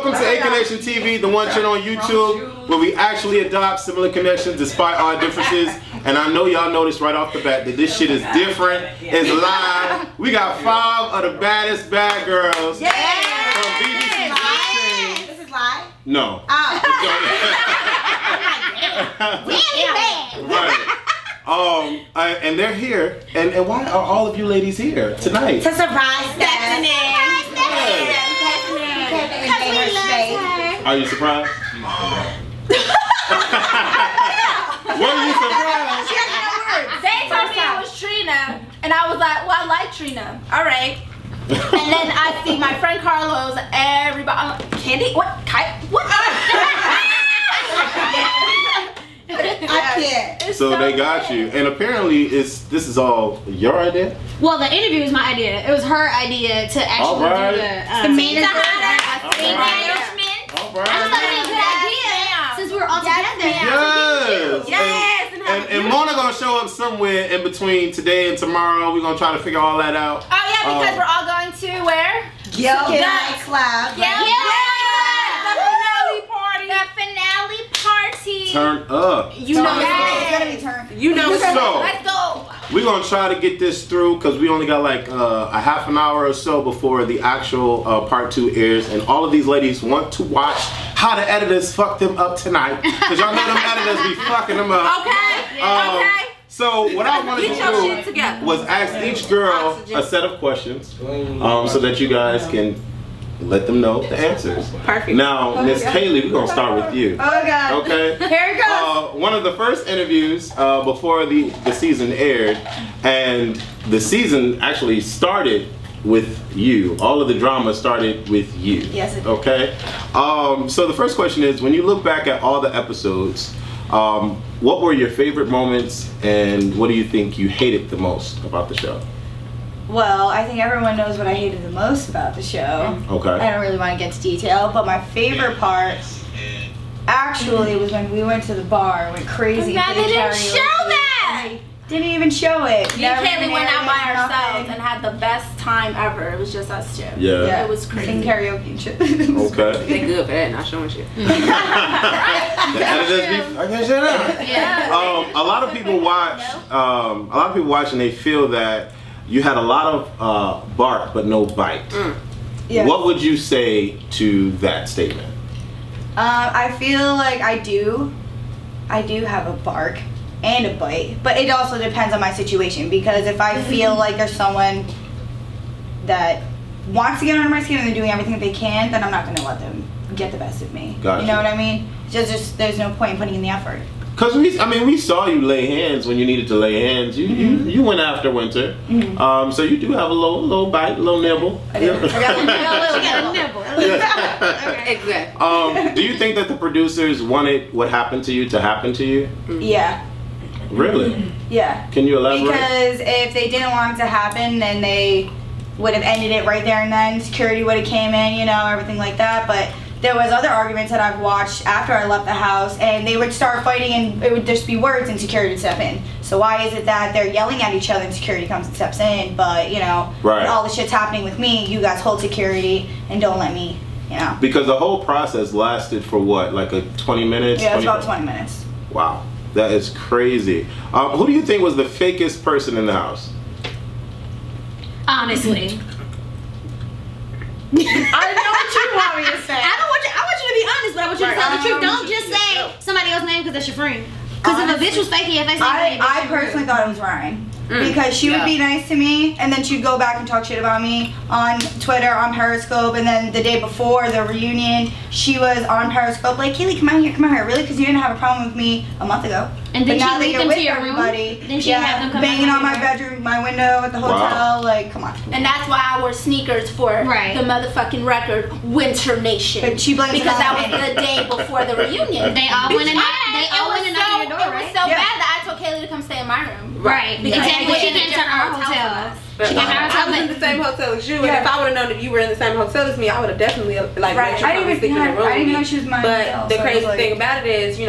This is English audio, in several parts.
welcome to ACONNECTIONTV, the one channel on YouTube where we actually adopt similar connections despite our differences. And I know y'all noticed right off the bat that this shit is different. It's live. We got 5 of the baddest bad girls from BGC. This is live? No. Oh. Right. And they're here. And why are all of you ladies here tonight? To surprise Stephanie. Are you surprised? Were you surprised? They told me it was Trina, and I was like, well, I like Trina. All right. And then I see my friend Carlos, everybody, I'm like, Kandy? What? What? I can't. So they got you, and apparently this is all your idea. Well, the interview was my idea. It was her idea to actually do the management. I thought it was a good idea since we were all together. Yes. And Mona gonna show up somewhere in between today and tomorrow. We're gonna try to figure all that out. Oh yeah, because we're all going to where? Nightclub. The finale party. Turn up. You know It's gonna be turned. You know. So, let's go. We're gonna try to get this through because we only got like a half an hour or so before the actual part 2 airs, and all of these ladies want to watch how the editors fuck them up tonight because y'all know them editors be fucking them up. Okay. So what I wanted to do was ask each girl a set of questions so that you guys can let them know the answers. Perfect. Now, Miss Kailie, we're gonna start with you. Oh God. Okay. Here it goes. One of the first interviews before the season aired, and the season actually started with you. All of the drama started with you. Yes, it did. Okay. So the first question is, when you look back at all the episodes, what were your favorite moments, and what do you think you hated the most about the show? Well, I think everyone knows what I hated the most about the show. Okay. I don't really want to get into detail, but my favorite part actually was when we went to the bar, went crazy. They didn't show that. Didn't even show it. Me and Kailie went out by ourselves and had the best time ever. It was just us two. Yeah. It was crazy. Sing karaoke and shit. Okay. They good for that, not showing shit. The editors be fucking shit up. Yeah. A lot of people watch. And they feel that you had a lot of bark but no bite. Yes. What would you say to that statement? I feel like I do have a bark and a bite, but it also depends on my situation, because if I feel like there's someone that wants to get under my skin and they're doing everything that they can, then I'm not going to let them get the best of me. Gotcha. You know what I mean? Just there's no point in putting in the effort. Because we saw you lay hands when you needed to lay hands. You went after Winter. So you do have a little bite, a little nibble. I do. I got a nibble. Exactly. Do you think that the producers wanted what happened to you to happen to you? Yeah. Really? Yeah. Can you elaborate? Because if they didn't want it to happen, then they would have ended it right there and then. Security would have came in, everything like that. But there was other arguments that I've watched after I left the house, and they would start fighting, and it would just be words, and security would step in. So why is it that they're yelling at each other and security comes and steps in, but when all the shit's happening with me, you guys hold security and don't let me, Because the whole process lasted for what, like 20 minutes? Yeah, it's about 20 minutes. Wow, that is crazy. Who do you think was the fakest person in the house? Honestly. I know what you want me to say. I want you to be honest, but I want you to tell the truth. Don't just say somebody else's name because that's your friend. Because if a bitch was faking your face, I personally thought it was Ryan. Because she would be nice to me, and then she'd go back and talk shit about me on Twitter, on Periscope, and then the day before the reunion, she was on Periscope like, Kailie, come out here, really? Because you didn't have a problem with me a month ago. And then but now she that lead you're them with to your everybody, room, then she have them come banging out on my bedroom, my window at the hotel, like, come on. And that's why I wore sneakers for the motherfucking record, Winter Nation. But she blames because that was the day before the reunion. They all went and knocked on your door, right? It was so bad that I told Kailie to come stay in my room. Right. Exactly. She came to our hotel. She came to our hotel. I was in the same hotel as you, and if I would have known that you were in the same hotel as me, I would have definitely made sure I was sleeping in the room. I didn't even know she was mine. But the crazy thing about it is,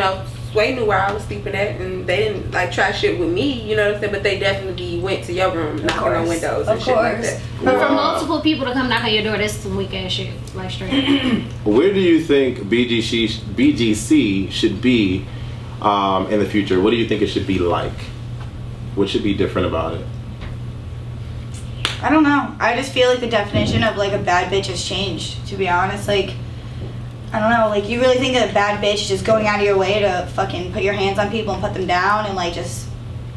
Sway knew where I was sleeping at, and they didn't like try shit with me, you know what I'm saying? But they definitely went to your room, knocking on windows and shit like that. But for multiple people to come knock on your door, that's some weak ass shit. Like straight. Where do you think BGC should be in the future? What do you think it should be like? What should be different about it? I don't know. I just feel like the definition of like a bad bitch has changed, to be honest. Like, I don't know, like you really think that a bad bitch is just going out of your way to fucking put your hands on people and put them down and like just,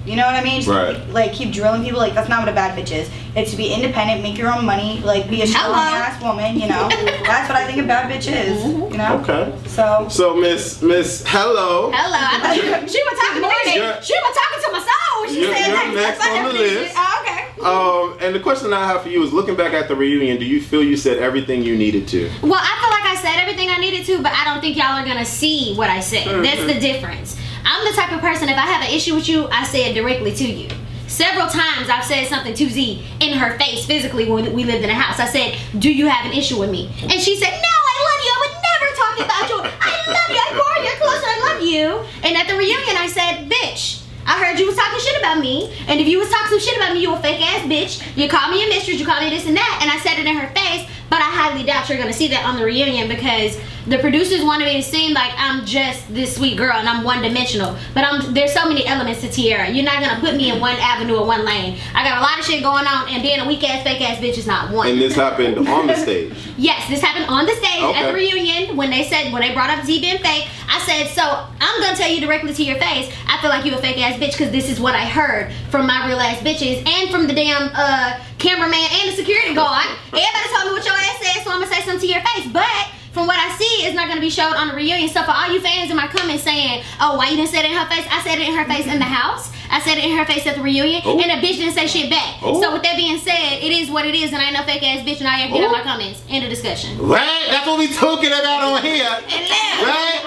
you know what I mean? Just, right. Like keep drilling people. Like that's not what a bad bitch is. It's to be independent, make your own money, like be a strong ass woman, you know? That's what I think a bad bitch is, you know? Okay. So Miss Hello. Hello. I thought she was talking to me. She was talking to my soul when she said that. You're next on the list. Oh, okay. And the question I have for you is, looking back at the reunion, do you feel you said everything you needed to? Well, I feel like I said everything I needed to, but I don't think y'all are gonna see what I said. That's the difference. I'm the type of person, if I have an issue with you, I say it directly to you. Several times I've said something to Z in her face physically when we lived in a house. I said, do you have an issue with me? And she said, no, I love you. I would never talk about you. I love you. I bore you close. I love you. And at the reunion, I said, bitch, I heard you was talking shit about me. And if you was talking some shit about me, you a fake ass bitch. You call me a mistress. You call me this and that. And I said it in her face. But I highly doubt you're going to see that on the reunion because the producers wanted me to seem like I'm just this sweet girl and I'm one-dimensional. But there's so many elements to Tiara. You're not going to put me in one avenue or one lane. I got a lot of shit going on, and being a weak-ass, fake-ass bitch is not one. And this happened on the stage? Yes, this happened on the stage at the reunion when they brought up Z being fake. I said, so I'm going to tell you directly to your face, I feel like you a fake-ass bitch because this is what I heard from my real-ass bitches and from the damn cameraman and the security guard. Everybody told me what your ass said, so I'm gonna say something to your face. But from what I see, it's not gonna be showed on the reunion. So for all you fans in my comments saying, oh, why you didn't say it in her face? I said it in her face in the house. I said it in her face at the reunion, and the bitch didn't say shit back. So with that being said, it is what it is, and I ain't no fake ass bitch, and I ain't get on my comments. End of discussion. Right? That's what we talking about on here. Right?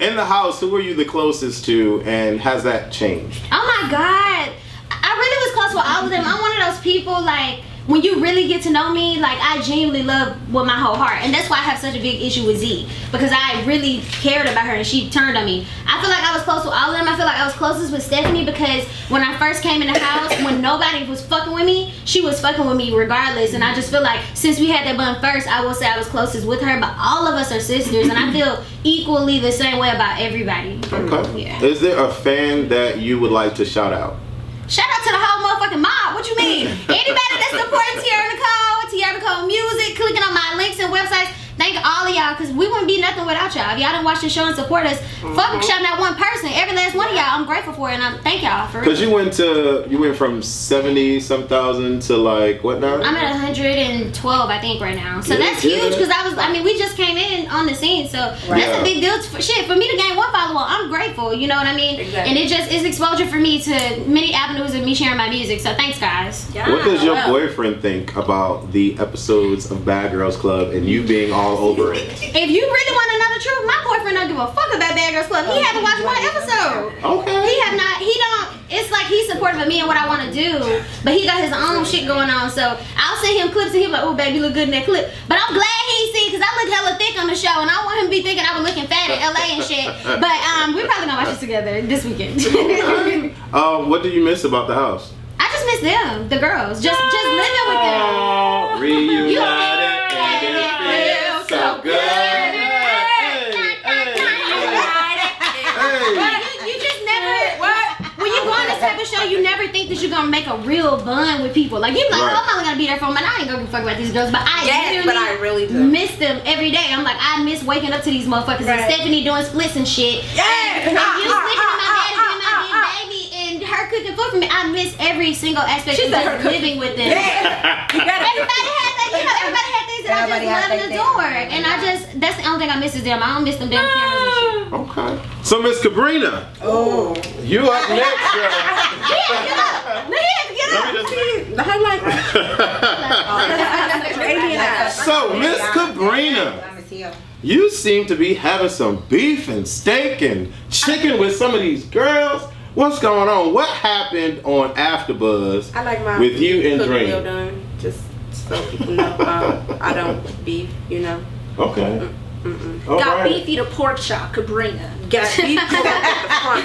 In the house, who were you the closest to, and has that changed? Oh my God, I really was close with all of them. I'm one of those people, like, when you really get to know me, like, I genuinely love with my whole heart. And that's why I have such a big issue with Z, because I really cared about her and she turned on me. I feel like I was close with all of them. I feel like I was closest with Stephanie because when I first came in the house, when nobody was fucking with me, she was fucking with me regardless. And I just feel like since we had that bond first, I will say I was closest with her, but all of us are sisters and I feel equally the same way about everybody. Okay. Yeah. Is there a fan that you would like to shout out? Shout out to the whole motherfucking mob. What you mean? Anybody that's supporting Tiara Nicole Music, clicking on my links and websites, thank all of y'all, because we wouldn't be nothing without y'all. If y'all didn't watch the show and support us, fuck shouting out one person. Every last one of y'all, I'm grateful for it, and I thank y'all for real. Because you went from 70-some thousand to like, what now? I'm at 112, I think, right now. So that's huge, because we just came in on the scene, so that's a big deal. For me to gain one follower, I'm grateful, you know what I mean? Exactly. And it just is exposure for me to many avenues of me sharing my music, so thanks, guys. Yeah. What does your boyfriend think about the episodes of Bad Girls Club and you being all over it? If you really want to know the truth, my boyfriend don't give a fuck about Bad Girls Club. He haven't watched one episode. Okay. It's like he's supportive of me and what I want to do, but he got his own shit going on, so I'll send him clips and he'll be like, oh baby, you look good in that clip. But I'm glad he see, because I look hella thick on the show and I don't want him to be thinking I was looking fat in LA and shit. But we're probably gonna watch this together this weekend. What do you miss about the house? I just miss them, the girls, just living with them. Reunited and it feels so good. Show you never think that you're gonna make a real bond with people. Like you're like, oh, I'm only gonna be there for them, and I ain't gonna fuck about these girls. But I really do miss them every day. I'm like, I miss waking up to these motherfuckers and Stephanie doing splits and shit. Yeah. And you sleeping in my bed and my big baby and her cooking food for me. I miss every single aspect of just living with them. Yeah. Everybody had that, everybody had things that I just love and adore. And that's the only thing I miss is them. I don't miss them damn cameras and shit. Okay. So Miss Kabrina. Oh. You up next, girl. Get up. So Miss Kabrina, you seem to be having some beef and steak and chicken with some of these girls. What's going on? What happened on AfterBuzz I like my with you and Dream? Dream? Well done. Just so people know I don't beef, you know. Okay. All Got right. beef, eat a pork chop, Kabrina. Got beef at the front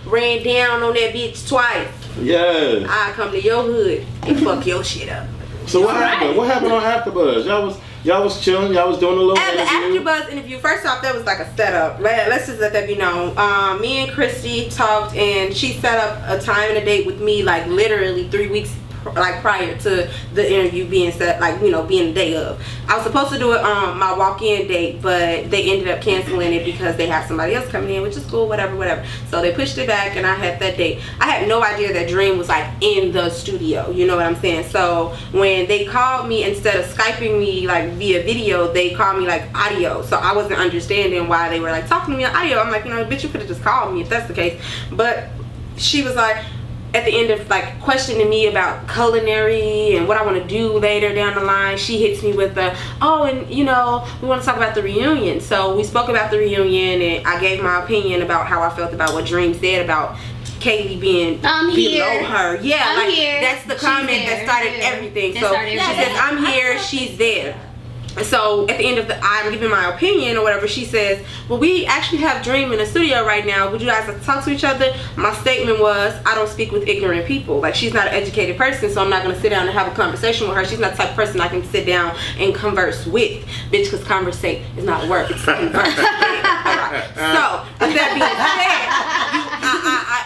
door. Ran down on that bitch twice. Yes. I come to your hood and fuck your shit up. So what happened? What happened on AfterBuzz? Y'all was chilling. Y'all was doing a little At the interview. AfterBuzz interview, first off, that was like a setup. Let's just let that be known. Me and Christy talked, and she set up a time and a date with me, like literally 3 weeks like prior to the interview being set, like, you know, being the day of. I was supposed to do it my walk-in date, but they ended up canceling it because they have somebody else coming in, which is cool, whatever. So they pushed it back, and I had that date. I had no idea that Dream was like in the studio, you know what I'm saying? So when they called me, instead of Skyping me like via video, they called me like audio. So I wasn't understanding why they were like talking to me on audio. I'm like, you know, bitch, you could have just called me if that's the case. But she was like, at the end of like questioning me about culinary and what I want to do later down the line, she hits me with the, oh, and you know, we want to talk about the reunion. So we spoke about the reunion, and I gave my opinion about how I felt about what Dream said about Kailie being below her. Yeah, I'm like here. that's the She's comment there. that started Yeah. everything. That So started she everything. says, I'm here, she's there. So at the end of I'm giving my opinion or whatever, she says, well, we actually have Dream in the studio right now. Would you guys like to talk to each other? My statement was, I don't speak with ignorant people. Like, she's not an educated person, so I'm not going to sit down and have a conversation with her. She's not the type of person I can sit down and converse with. Bitch, because conversate is not work. It's converse. Alright. So with that being said,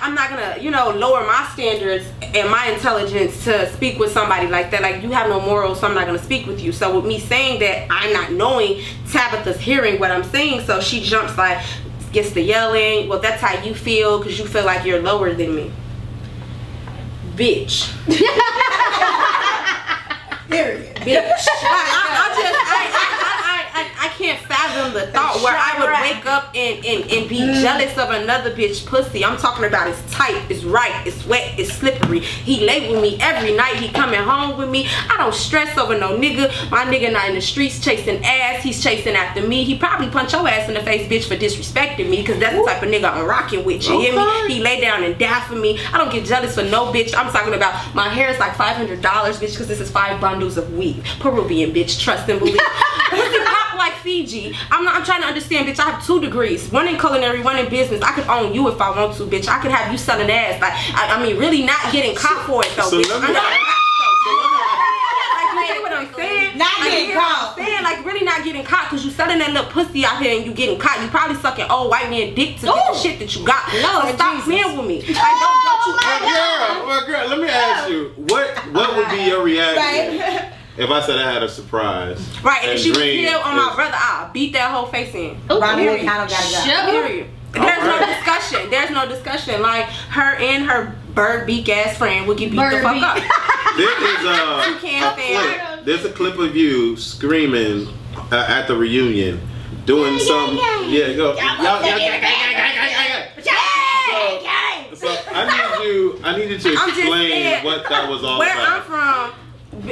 I'm not going to, you know, lower my standards and my intelligence to speak with somebody like that. Like, you have no morals, so I'm not going to speak with you. So with me saying that, I'm not knowing, Tabitha's hearing what I'm saying, so she jumps like, gets to yelling, well, that's how you feel because you feel like you're lower than me. Bitch. Period. Bitch. I can't fathom the thought where I would wake up and be jealous of another bitch pussy. I'm talking about it's tight, it's right, it's wet, it's slippery. He lay with me every night. He coming home with me. I don't stress over no nigga. My nigga not in the streets chasing ass. He's chasing after me. He probably punch your ass in the face, bitch, for disrespecting me, because that's the type of nigga I'm rocking with. You hear me? He lay down and die for me. I don't get jealous for no bitch. I'm talking about my hair is like $500, bitch, because this is 5 bundles of weave. Peruvian, bitch. Trust and believe. Pussy pop like Fiji. I'm trying to understand, bitch. I have 2 degrees, one in culinary, one in business. I could own you if I want to, bitch. I could have you selling ass. Like, I mean, really not getting caught for it though, So bitch. let me- I'm not like, you get what I'm saying? Not Like, getting you hear what caught. I'm saying? Like, really not getting caught, because you selling that little pussy out here and you getting caught. You probably sucking old white man dick to get the shit that you got. Lord So stop Jesus. playing with me. Like, don't you Well, girl, let me ask you, what would be your reaction if I said I had a surprise? Right, and if she was Dream here on my is- brother, I'll beat that whole face in. Ron Americano gotta go. Sugar. Period. There's no discussion. There's no discussion. Like, her and her bird beak ass friend would get beat the Bird fuck beak. up. There is can't stand. there's a clip of you screaming at the reunion, doing some. Yeah, go. So I need you to I'm just explain saying, what that was all where about. I'm from,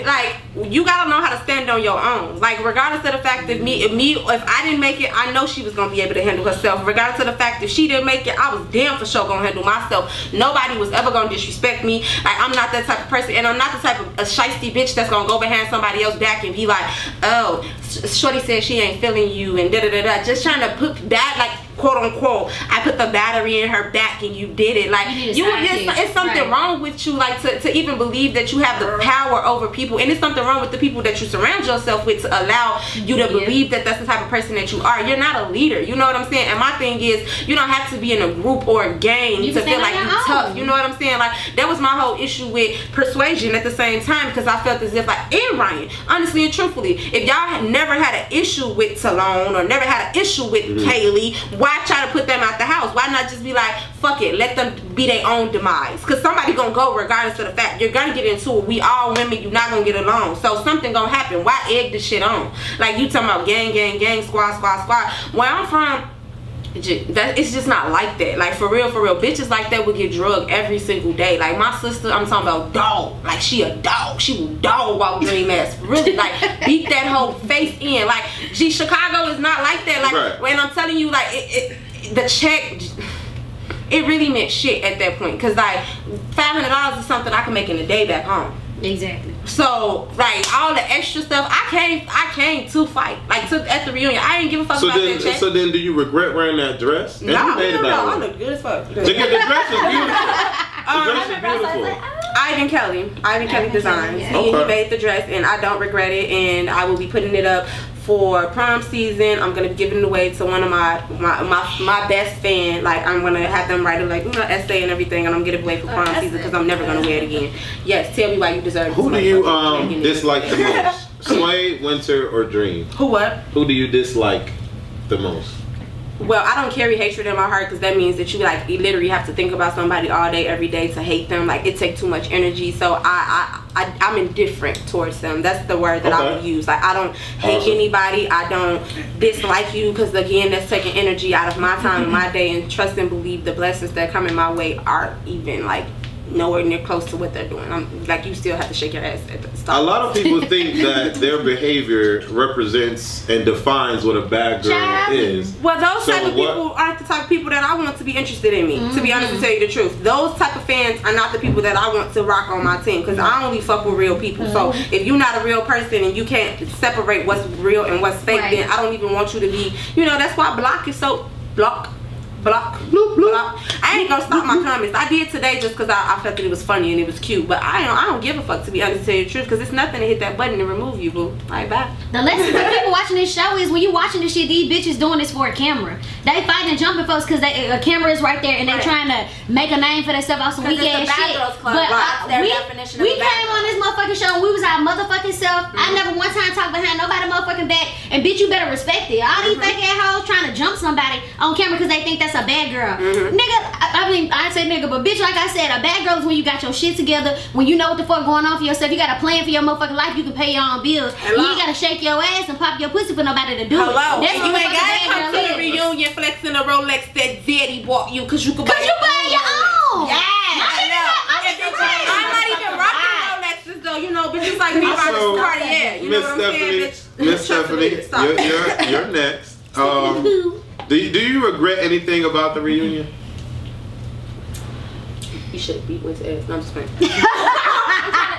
like, you gotta know how to stand on your own. Like, regardless of the fact that if I didn't make it, I know she was gonna be able to handle herself. Regardless of the fact if she didn't make it, I was damn for sure gonna handle myself. Nobody was ever gonna disrespect me. Like, I'm not that type of person, and I'm not the type of a shiesty bitch that's gonna go behind somebody else back and be like, oh, shorty said she ain't feeling you and da da da da. Just trying to put that, like, quote unquote, I put the battery in her back and you did it. Like, it's something wrong with you, like, to even believe that you have the power over people. And it's something wrong with the people that you surround yourself with to allow you to believe that that's the type of person that you are. You're not a leader, you know what I'm saying? And my thing is, you don't have to be in a group or a gang to feel like you're tough, you know what I'm saying? Like, that was my whole issue with Persuasion at the same time, because I felt as if, like, and Ryan, honestly and truthfully, if y'all had never had an issue with Talone or never had an issue with Kailie, why try to put them out the house? Why not just be like, fuck it, let them be their own demise? Because somebody gonna go regardless of the fact. You're gonna get into it. We all women, you're not gonna get along, so something gonna happen. Why egg this shit on? Like, you talking about gang, squad. Where I'm from, it's just not like that. Like, for real, bitches like that would get drugged every single day. Like, my sister, I'm talking about dog. Like, she a dog. She will dog walk Dream ass. Really, like, beat that whole face in. Like, Chicago is not like that. Like, when I'm telling you, like, the check, it really meant shit at that point. Because, like, $500 is something I can make in a day back home. Exactly. So, right, all the extra stuff, I came to fight. Like, at the reunion, I didn't give a fuck about that check. So then, do you regret wearing that dress? And No, who made it, by the I way? look good as fuck. The dress is beautiful. The dress is beautiful. Ivan Kelly Designs. Yeah. He Okay. made the dress, and I don't regret it. And I will be putting it up for prom season. I'm gonna be giving it away to one of my best fan. Like, I'm gonna have them write an essay and everything, and I'm gonna give it away for prom season because I'm never gonna wear it again. Yes, tell me why you deserve it. Who do you dislike the most? Sway, Winter, or Dream? Who what? Who do you dislike the most? Well, I don't carry hatred in my heart because that means that you literally have to think about somebody all day, every day to hate them. Like, it takes too much energy. So I'm indifferent towards them. That's the word that I would use. Like, I don't hate anybody. I don't dislike you because, again, that's taking energy out of my time and my day. And trust and believe the blessings that come in my way are even nowhere near close to what they're doing. You still have to shake your ass at the stop. A lot of people think that their behavior represents and defines what a bad girl is. Well, those type of people aren't the type of people that I want to be interested in me. To be honest, to tell you the truth, those type of fans are not the people that I want to rock on my team because I only fuck with real people. So if you're not a real person and you can't separate what's real and what's fake, then I don't even want you to be. That's why block is so block. I ain't gonna stop my comments. I did today just because I felt that it was funny and it was cute. But I don't give a fuck, to be honest, to tell you the truth, because it's nothing to hit that button and remove you, boo. Like, bye. The lesson to people watching this show is when you watching this shit, these bitches doing this for a camera. They fighting and jumping folks because a camera is right there and they trying to make a name for themselves off some weak ass shit. But we came on this motherfucking show and we was our motherfucking self. I never one time talked behind nobody motherfucking back. And bitch, you better respect it. All these fake ass hoes trying to jump somebody on camera because they think that's a bad girl. Nigga, I say nigga, but bitch, like I said, a bad girl is when you got your shit together, when you know what the fuck going on for yourself, you got a plan for your motherfucking life, you can pay your own bills. And you ain't gotta shake your ass and pop your pussy for nobody to do it. That's you ain't gotta come to the reunion flexing a Rolex that Daddy bought you because you could buy your own. Yeah. I'm not even rocking Rolexes though, bitches like me rocking this Cartier. You know what I'm saying, bitch? Miss Stephanie, you're next. Do you regret anything about the reunion? You should have beat Winter ass. No, I'm just playing.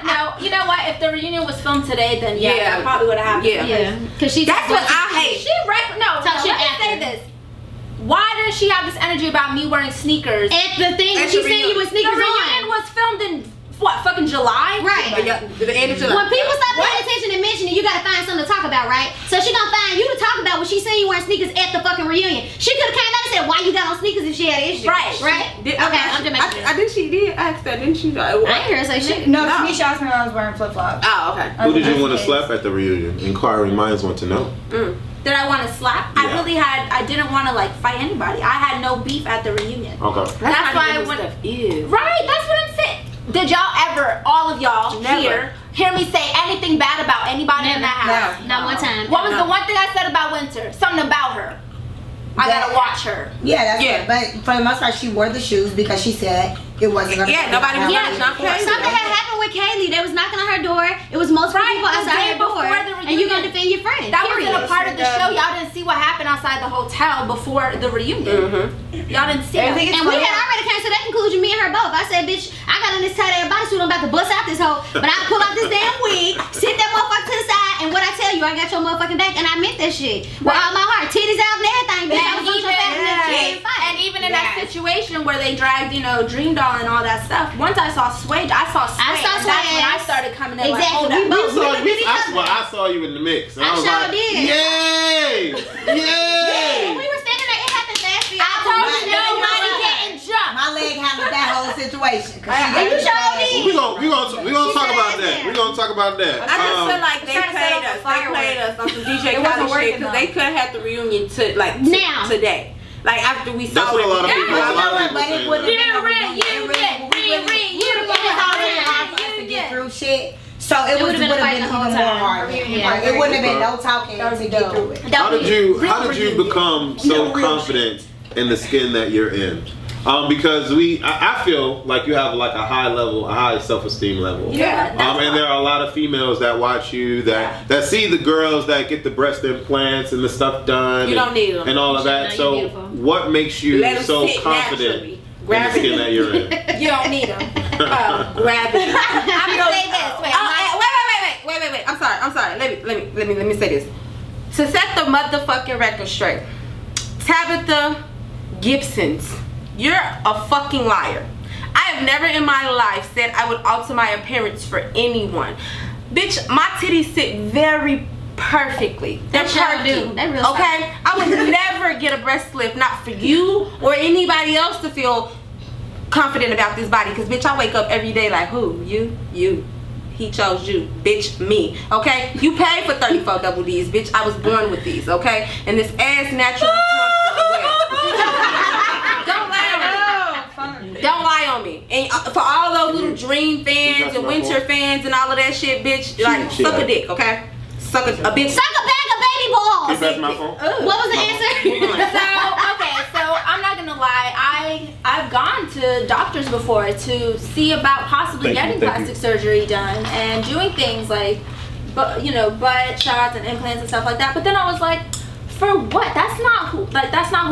No, you know what? If the reunion was filmed today, then that probably would have happened. Yeah. Because that's what I hate. Let me say this. Why does she have this energy about me wearing sneakers? At the thing when she seen you with sneakers on. The reunion was filmed in fucking July? Right. The end of July. When people stop paying attention and mentioning, you gotta find something to talk about, right? So she gonna find you to talk about when she seen you wearing sneakers at the fucking reunion. She could have came out and said why you got on sneakers if she had an issue. Right. Okay, I'm just making I think she did ask that, didn't she? I ain't hear her say shit. No, Tanisha asked me when I was wearing flip-flops. Oh, okay. Who did you want to slap at the reunion? Inquiring minds want to know. Did I want to slap? Yeah. I didn't want to fight anybody. I had no beef at the reunion. Okay. That's why I went. Right, that's what I'm saying. Did y'all ever, all of y'all hear me say anything bad about anybody in that house? No, not one time. What was the one thing I said about Winter? Something about her. I gotta watch her. Yeah, that's it. But for the most part, she wore the shoes because she said it wasn't gonna. Nobody was something had happened with Kailie. They was knocking on her door. It was multiple people outside her door, and you gonna defend your friend. That wasn't a part of the show. Y'all didn't see what happened outside the hotel before the reunion. Y'all didn't see it. And we had already came to that conclusion. Me and her both. I said, bitch, I got on this tight ass bodysuit. I'm about to bust out this hoe, but I pull out this damn wig, sit that motherfucker to the side, and what I tell you, I got your motherfucking back, and I meant that shit with all my heart, titties out and everything. Bitch, I was on your back. And even in that situation where they dragged, Dream Doll and all that stuff. Once I saw Sway, and that's when I started coming in. Exactly. I saw you in the mix. I sure did. Yay! When we were standing there, it happened fast. I told you nobody getting jumped. My leg handled that whole situation. You sure did. We're gonna talk about that. We're gonna talk about that. I just feel like they played us. They played us on some DJ Kailie shit because they could have had the reunion today. Like after we saw that's what a lot of people say. So it would have been even more hard. It wouldn't have been no talking to get through it. How did you become so confident in the skin that you're in? Because I feel like you have a high self-esteem level. Yeah. And there are a lot of females that watch you that see the girls that get the breast implants and the stuff done. You don't need them. And all of that. So what makes you so confident And the skin that you're in. You don't need them. Gravity. I'm gonna say this. Wait. I'm sorry. Let me say this. To set the motherfucking record straight, Tabitha Gibsons, you're a fucking liar. I have never in my life said I would alter my appearance for anyone. Bitch, my titties sit very perfectly. They're perfect. They real okay? I would never get a breast lift, not for you or anybody else to feel confident about this body. Because bitch, I wake up every day like, who? You. He chose you, bitch, me, okay? You paid for 34 double D's, bitch. I was born with these, okay? And this ass naturally Don't lie on me. And for all those little Dream fans and Winter fans and all of that shit, bitch, like, suck a dick, okay? Suck a bitch. Suck a bag of baby balls. That's my phone. What was the answer? So I'm not gonna lie, I've gone to doctors before to see about possibly getting plastic surgery done and doing things like, butt shots and implants and stuff like that. But then I was like, for what? That's not who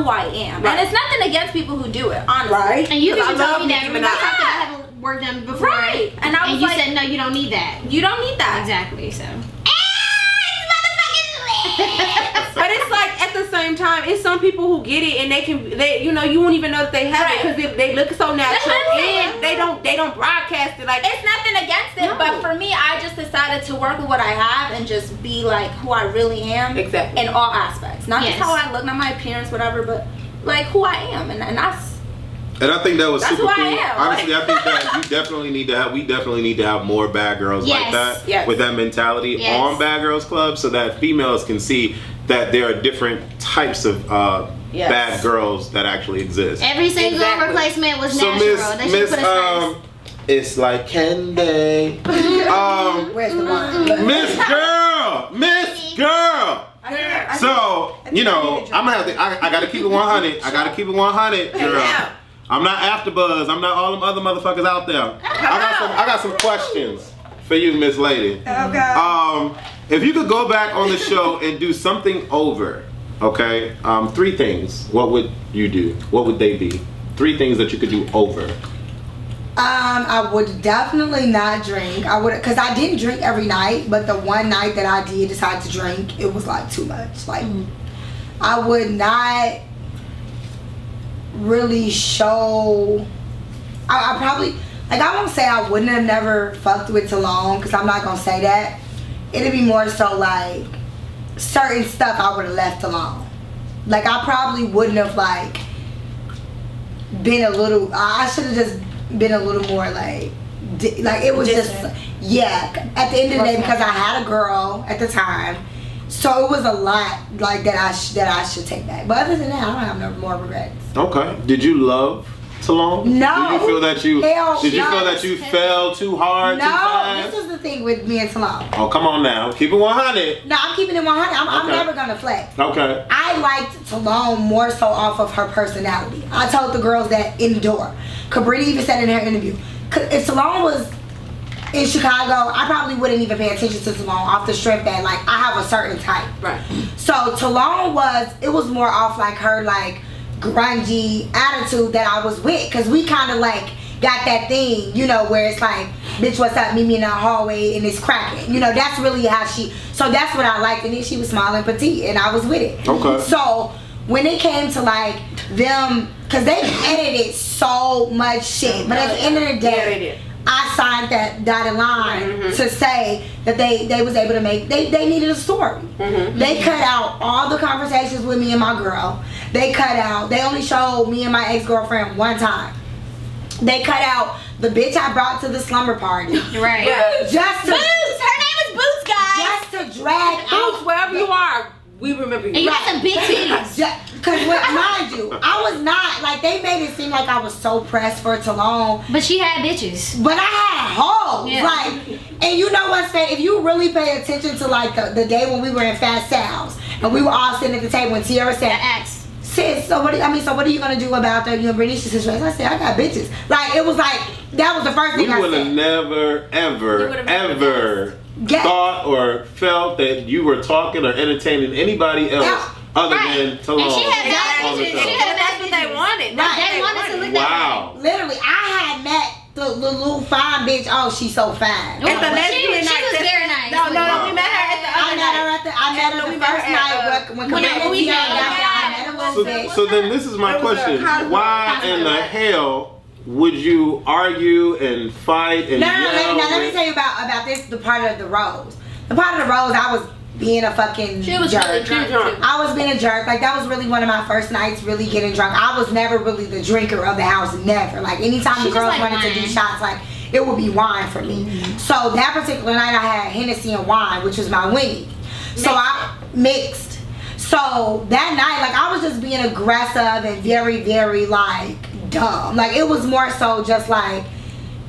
I am. Right. And it's nothing against people who do it, honestly. Right. And you even love told me that. Nicki Remember I Minaj. talked about having work done before. Right. And I was you like, said no, you don't need that. you don't need that. Exactly. So. But it's like at the same time, it's some people who get it and you won't even know that they have it because they look so natural and they don't broadcast it like. It's nothing against it, but for me, I just decided to work with what I have and just be like who I really am. Exactly. In all aspects, not just how I look, not my appearance, whatever, but like who I am, and that's. And I think that was super who I cool. am. Honestly, I think that we definitely need to have more bad girls like that with that mentality on Bad Girls Club, so that females can see that there are different types of bad girls that actually exist. Every single replacement was so natural. Miss it's like Kandy. Where's the wine? Miss Girl. So I'm gonna have to. I gotta keep it 100. I gotta keep it 100, girl. I'm not AfterBuzz. I'm not all them other motherfuckers out there. I got some questions for you, Miss Lady. Okay. If you could go back on the show and do something over, okay? 3 things. What would you do? What would they be? 3 things that you could do over. I would definitely not drink. Cause I didn't drink every night, but the one night that I did decide to drink, it was like too much. Like, I would not really show. I probably, like, I won't say I wouldn't have never fucked with Talon, cause I'm not gonna say that. It'd be more so like certain stuff I would have left alone. Like, I probably wouldn't have like been a little. I should have just been a little more like it was just at the end of the day, because I had a girl at the time, so it was a lot like that I should take back. But other than that, I don't have no more regrets. Okay. Did you love Talon? No. Did you feel that you feel that you fell too hard? No, too fast? this is the thing with me and Talon. Oh, come on now, keep it 100. No, I'm keeping it 100. I'm never gonna flex. Okay. I liked Talon more so off of her personality. I told the girls that in the door. Kabrina even said in her interview, if Talon was in Chicago, I probably wouldn't even pay attention to Talon off the strength that like I have a certain type. Right. So Talon was more off like her like grungy attitude that I was with, because we kind of like got that thing, where it's like, bitch, what's up, meet me in the hallway and it's cracking. That's really how so that's what I liked. And then she was smiling petite and I was with it. Okay. So when it came to like them, because they edited so much shit, but at the end of the day, I signed that dotted line to say that they was able to make, they needed a story. They cut out all the conversations with me and my girl. They only showed me and my ex-girlfriend one time. They cut out the bitch I brought to the slumber party. Right. Just to, Boots! Her name is Boots, guys! just to drag out. Wherever you are, we remember you. And you got some big titties. Because mind you, I was not, like, they made it seem like I was so pressed for Talon. But she had bitches. But I had hoes. Yeah. Like, and you know what's if you really pay attention to like the day when we were in Fast Sal's and we were all sitting at the table and Tiara said, sis, so what are you gonna do about the Bernice situation? I said, I got bitches. Like, it was like, that was the first thing I said. We would have never, ever thought or felt that you were talking or entertaining anybody else other than Talon. And she had on the show. what they wanted. Right. They wanted to look Wow. Literally, I had met the little fine bitch. Oh, she's so fine. At the lesbian she night. was very nice. No, we met her at the I other met her night. at the first night when Kabrina we Tiara had- got there. I met her a little bit. So then this is my question. Why in the hell would you argue and fight and No, yell? let me tell you about this. The part of the rose. The part of the rose, I was being a fucking She was jerk. really drunk too. I was being a jerk. Like, that was really one of my first nights really getting drunk. I was never really the drinker of the house, never. Like, anytime She the just girls like wanted to do wine. shots, like, it would be wine for me. So that particular night I had Hennessy and wine, which was my Winnie. So I mixed. So that night, like, I was just being aggressive and very, very, like, dumb. Like, it was more so just like,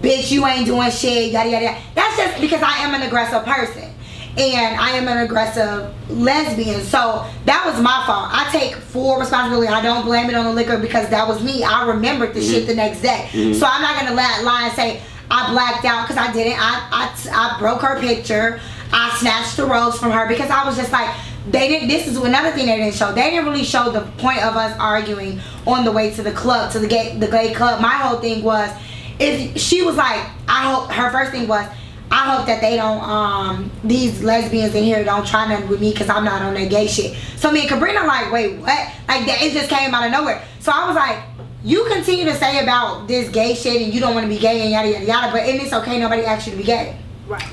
bitch, you ain't doing shit, yada, yada, yada. That's just because I am an aggressive person. And I am an aggressive lesbian. So that was my fault. I take full responsibility. I don't blame it on the liquor because that was me. I remembered the shit the next day. So I'm not going to lie and say I blacked out, because I didn't. I broke her picture. I snatched the rose from her because I was just like, they didn't. This is another thing they didn't show. They didn't really show the point of us arguing on the way to the club, to the gay club. My whole thing was, if she was like, her first thing was, I hope that they don't, these lesbians in here don't try nothing with me because I'm not on that gay shit. So me and Kabrina like, wait, what? Like, that, it just came out of nowhere. So I was like, you continue to say about this gay shit and you don't want to be gay and yada, yada, yada, but it's okay, nobody asked you to be gay. Right.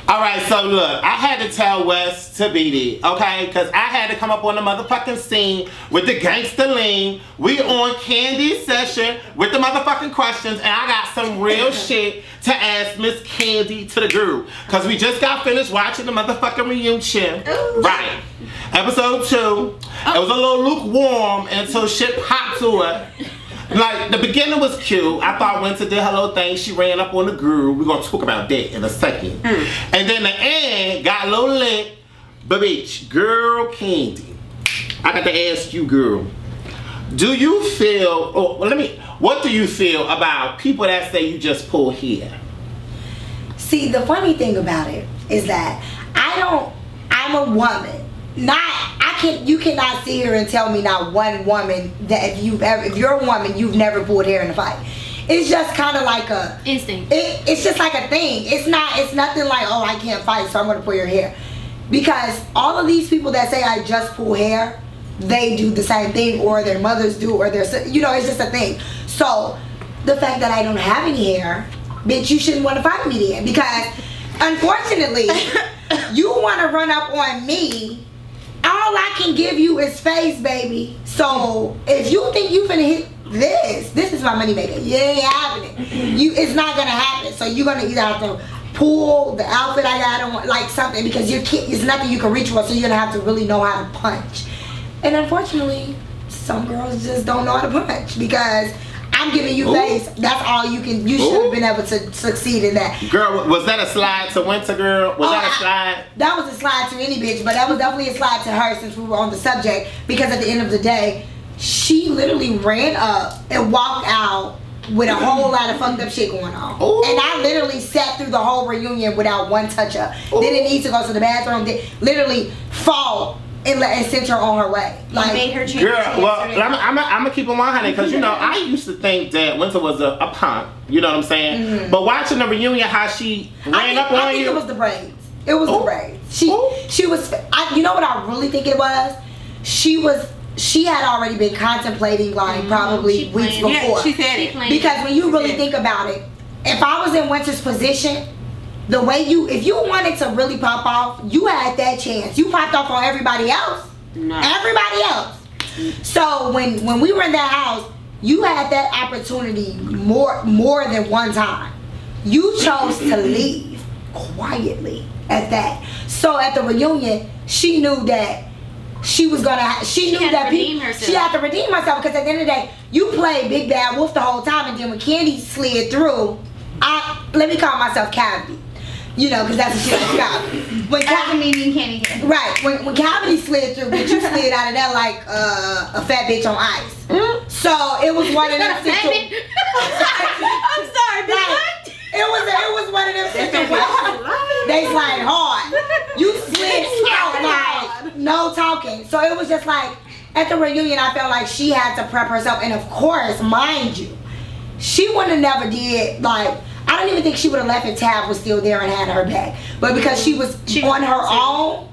Alright, so look, I had to tell Wes to beat it, okay? Because I had to come up on the motherfucking scene with the gangster lean. We on Kandy's session with the motherfucking questions, and I got some real shit to ask Miss Kandy to the group. Because we just got finished watching the motherfucking reunion. Ooh. Right. Episode 2. It was a little lukewarm until shit popped to it. Like, the beginning was cute. I thought Winter did her little thing. She ran up on the groove. We're going to talk about that in a second. And then the end got a little lit. But bitch, girl Kandy, I got to ask you, girl. Do you feel, what do you feel about people that say you just pull hair? See, the funny thing about it is that I'm a woman. You cannot sit here and tell me not one woman that if you're a woman, you've never pulled hair in a fight. It's just kind of like a instinct. It's just like a thing. It's nothing like, oh, I can't fight, so I'm gonna pull your hair. Because all of these people that say I just pull hair, they do the same thing, or their mothers do, or it's just a thing. So the fact that I don't have any hair, bitch, you shouldn't want to fight me then, because unfortunately, you want to run up on me. All I can give you is face, baby. So if you think you finna hit this is my money maker. You ain't having it. It's not gonna happen. So you're gonna either have to pull the outfit I got on, like something, because it's nothing you can reach for. So you're gonna have to really know how to punch. And unfortunately, some girls just don't know how to punch, because I'm giving you face. That's all you can. You should have been able to succeed in that. Girl, was that a slide to Winter, girl? Was that a slide? That was a slide to any bitch, but that was definitely a slide to her, since we were on the subject. Because at the end of the day, she literally ran up and walked out with a whole lot of fucked up shit going on. Ooh. And I literally sat through the whole reunion without one touch up. Didn't need to go to the bathroom. Literally fall and sent her on her way. Like, made her change. Girl, well, I'm gonna keep it 100, because I used to think that Winter was a punk. You know what I'm saying? Mm-hmm. But watching the reunion, how she ran up on you. I think it was the braids. It was the braids. She was. You know what I really think it was? She had already been contemplating, like, probably weeks before. Yeah, she said it. Because when you really think about it, if I was in Winter's position, the way if you wanted to really pop off, you had that chance. You popped off on everybody else. No. Everybody else. So when we were in that house, you had that opportunity more than one time. You chose to leave quietly at that. So at the reunion, she knew that she was gonna. She knew that she had to redeem herself, because at the end of the day, you played big bad wolf the whole time, and then when Kandy slid through, let me call myself Kabrina. Because that's what she like, Kabrina. When meaning Kandy. Right. When Kabrina slid through, bitch, you slid out of there like a fat bitch on ice. So it was one of them situations. I'm sorry, bitch. What? It was one of them situations. They slide hard. You slid out like no talking. So it was just like, at the reunion, I felt like she had to prep herself. And of course, mind you, she wouldn't have never did, like, I don't even think she would have left if Tab was still there and had her back. But because she was on her own,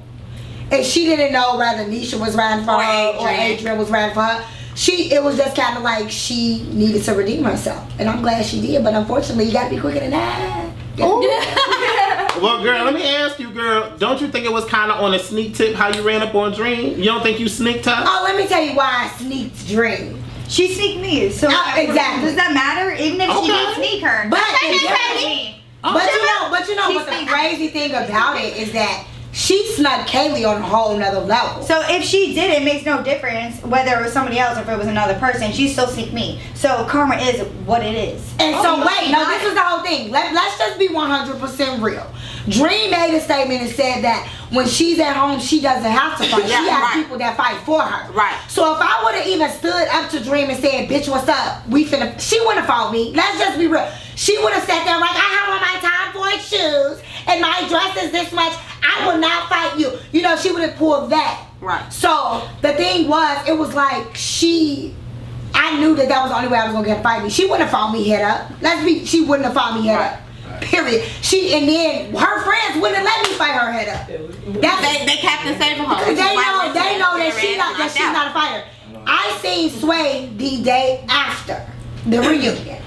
and she didn't know whether Nisha was riding for her or Adrian was riding for her, it was just kind of like she needed to redeem herself. And I'm glad she did, but unfortunately, you gotta be quicker than that. Well, girl, let me ask you, girl. Don't you think it was kind of on a sneak tip how you ran up on Dream? You don't think you sneaked her? Oh, let me tell you why I sneaked Dream. She sneaked me, so exactly. Does that matter? Even if she did sneak her. But you know what the crazy thing about it is that she snuck Kailie on a whole nother level. So if she did, it makes no difference whether it was somebody else or if it was another person. She still sneaked me. So karma is what it is. And this is the whole thing. Let's just be 100% real. Dream made a statement and said that when she's at home, she doesn't have to fight. She has people that fight for her. Right. So if I would have even stood up to Dream and said, bitch, what's up? She wouldn't have fought me. Let's just be real. She would have sat there like, I have on my Tom Ford shoes and my dress is this much. I will not fight you. You know, she would have pulled that. Right. So the thing was, it was like I knew that was the only way I was gonna get to fight me. She wouldn't have fought me head up. She wouldn't have fought me head up. Period. And then her friends wouldn't have let me fight her head up. They Captain Save her. They know that she's not a fighter. I seen Sway the day after the reunion.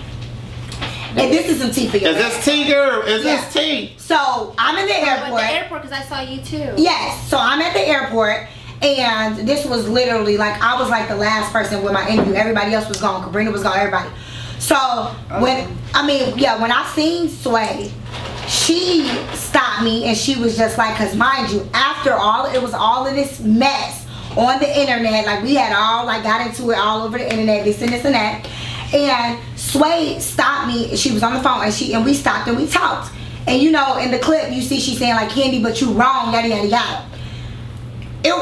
And this is some tea for you. Is this tea, girl? Is this tea? So I'm in the airport. At the airport, because I saw you too. Yes. So I'm at the airport, and this was literally like I was like the last person with my interview. Everybody else was gone. Kabrina was gone. Everybody. So when I seen Sway, she stopped me and she was just like, cause mind you, after it was all of this mess on the internet. Like we had all got into it all over the internet, this and that. And Sway stopped me. She was on the phone and we stopped and we talked. And you know, in the clip you see she's saying like, Kandy, but you wrong, yada yada yada.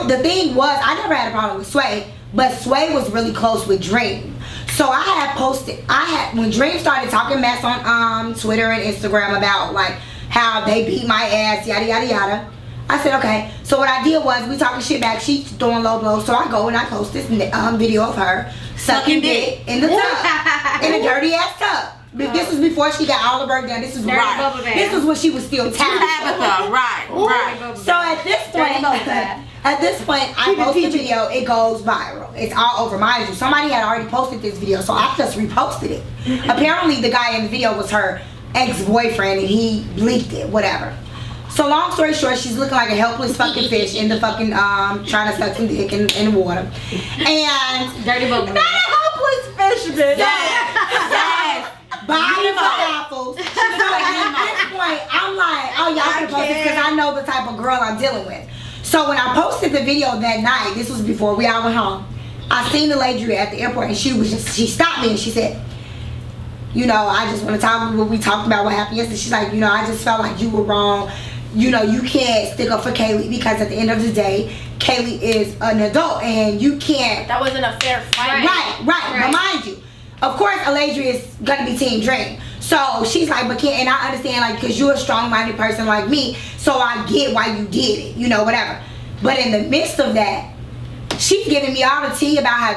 The thing was, I never had a problem with Sway, but Sway was really close with Dream. So I had posted, when Dream started talking mess on Twitter and Instagram about like how they beat my ass, yada yada yada. I said, okay. So what I did was, we talking shit back, she's throwing low blows, so I go and I post this video of her sucking dick in the tub, in a dirty ass tub. This was before she got all the work done. This was This was when she was still Tabitha. Right. So at this point, I post the video, it goes viral. It's all over. Mind you, somebody had already posted this video, so I just reposted it. Apparently the guy in the video was her ex-boyfriend and he leaked it, whatever. So long story short, she's looking like a helpless fucking fish in the fucking trying to suck some dick in the water. And dirty bubble. Not a helpless fish, bitch. Yes. Buying for apples. So at this point, I'm like, oh, y'all can post this because I know the type of girl I'm dealing with. So when I posted the video that night, this was before we all went home, I seen the lady at the airport and she stopped me and she said, you know, I just want to talk about what we talked about, what happened yesterday. She's like, you know, I just felt like you were wrong. You know, you can't stick up for Kailie because at the end of the day, Kailie is an adult and you can't. That wasn't a fair fight. Right. But mind you, of course, Aladria is gonna be Team Dream. So she's like, but and I understand, like, because you're a strong-minded person like me, so I get why you did it, you know, whatever. But in the midst of that, she's giving me all the tea about how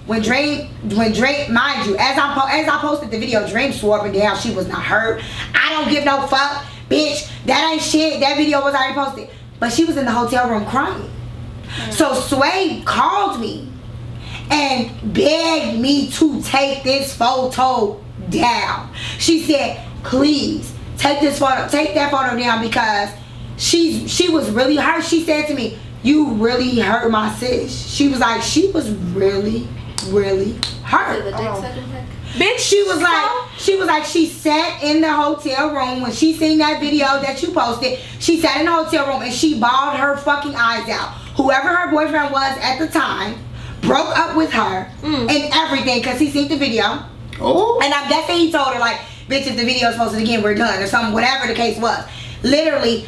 when Dream, mind you, as I posted the video, Dream swore up and down she was not hurt. I don't give no fuck, bitch. That ain't shit. That video was already posted. But she was in the hotel room crying. So Sway called me and begged me to take this photo down. She said, please take that photo down because she was really hurt. She said to me, you really hurt my sis. She was like, she was really, really hurt. Bitch, she was like, she sat in the hotel room when she seen that video that you posted. She sat in the hotel room and she bawled her fucking eyes out. Whoever her boyfriend was at the time broke up with her and everything because he seen the video. Oh. And I'm guessing he told her like, bitch, if the video is posted again, we're done or something, whatever the case was. Literally